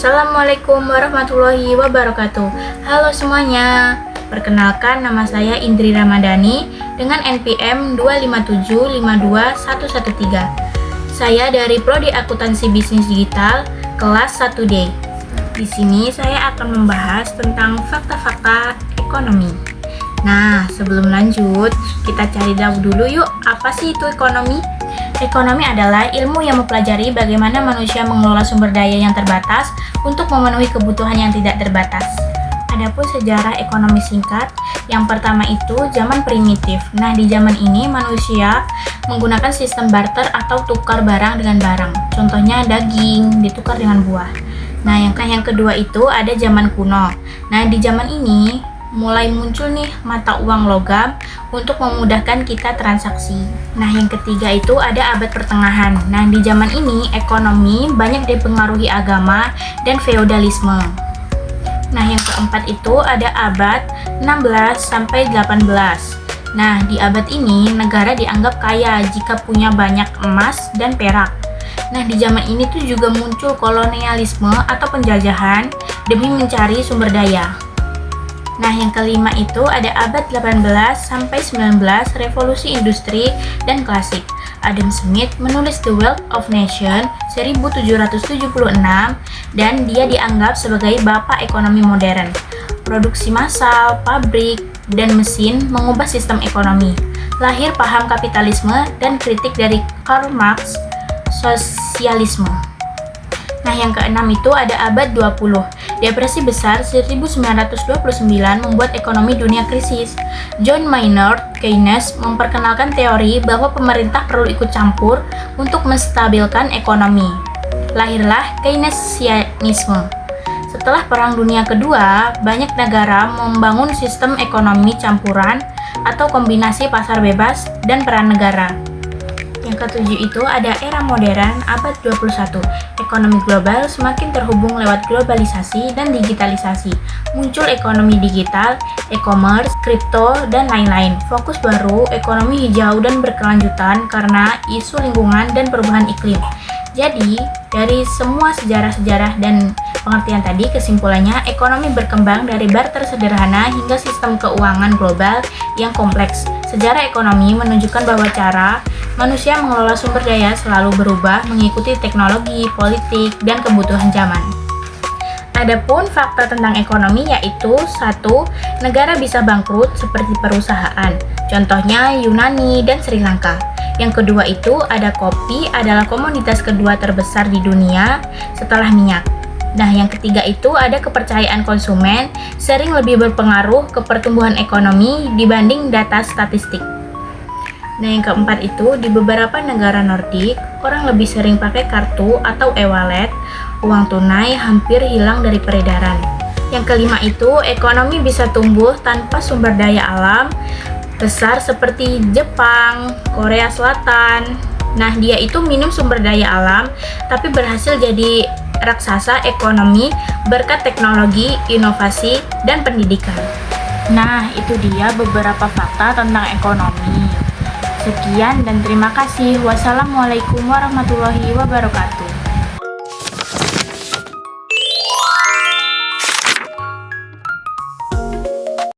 Assalamualaikum warahmatullahi wabarakatuh. Halo semuanya. Perkenalkan, nama saya Indri Ramadhani dengan NPM 257521113. Saya dari Prodi Akuntansi Bisnis Digital kelas 1D. Di sini saya akan membahas tentang fakta-fakta ekonomi. Nah, sebelum lanjut, kita cari tahu dulu yuk, apa sih itu ekonomi? Ekonomi adalah ilmu yang mempelajari bagaimana manusia mengelola sumber daya yang terbatas untuk memenuhi kebutuhan yang tidak terbatas. Adapun sejarah ekonomi singkat, yang pertama itu zaman primitif. Nah, di zaman ini manusia menggunakan sistem barter atau tukar barang dengan barang. Contohnya daging ditukar dengan buah. Nah, yang kedua itu ada zaman kuno. Nah, di zaman ini mulai muncul nih mata uang logam untuk memudahkan kita transaksi. Nah, yang ketiga itu ada abad pertengahan. Nah, di zaman ini ekonomi banyak dipengaruhi agama dan feodalisme. Nah, yang keempat itu ada abad 16 sampai 18. Nah, di abad ini negara dianggap kaya jika punya banyak emas dan perak. Nah, di zaman ini tuh juga muncul kolonialisme atau penjajahan demi mencari sumber daya. Nah, yang kelima itu ada abad 18 sampai 19, revolusi industri dan klasik. Adam Smith menulis The Wealth of Nations 1776 dan dia dianggap sebagai bapak ekonomi modern. Produksi massal, pabrik, dan mesin mengubah sistem ekonomi. Lahir paham kapitalisme dan kritik dari Karl Marx, sosialisme. Nah, yang keenam itu ada abad 20. Depresi besar 1929 membuat ekonomi dunia krisis. John Maynard Keynes memperkenalkan teori bahwa pemerintah perlu ikut campur untuk menstabilkan ekonomi. Lahirlah Keynesianisme. Setelah Perang Dunia Kedua, banyak negara membangun sistem ekonomi campuran atau kombinasi pasar bebas dan peran negara. Yang ketujuh itu ada era modern abad 21. Ekonomi global semakin terhubung lewat globalisasi dan digitalisasi. Muncul ekonomi digital, e-commerce, kripto, dan lain-lain. Fokus baru, ekonomi hijau dan berkelanjutan karena isu lingkungan dan perubahan iklim. Jadi, dari semua sejarah-sejarah dan pengertian tadi, kesimpulannya ekonomi berkembang dari barter sederhana hingga sistem keuangan global yang kompleks. Sejarah ekonomi menunjukkan bahwa cara manusia mengelola sumber daya selalu berubah mengikuti teknologi, politik, dan kebutuhan zaman. Adapun fakta tentang ekonomi yaitu 1. Negara bisa bangkrut seperti perusahaan, contohnya Yunani dan Sri Lanka. Yang kedua itu ada kopi adalah komoditas kedua terbesar di dunia setelah minyak. Nah, yang ketiga itu ada kepercayaan konsumen sering lebih berpengaruh ke pertumbuhan ekonomi dibanding data statistik. Nah, yang keempat itu di beberapa negara Nordik, orang lebih sering pakai kartu atau e-wallet, uang tunai hampir hilang dari peredaran. Yang kelima itu ekonomi bisa tumbuh tanpa sumber daya alam besar seperti Jepang, Korea Selatan. Nah, dia itu minim sumber daya alam tapi berhasil jadi raksasa ekonomi berkat teknologi, inovasi, dan pendidikan. Nah, itu dia beberapa fakta tentang ekonomi. Sekian dan terima kasih. Wassalamualaikum warahmatullahi wabarakatuh.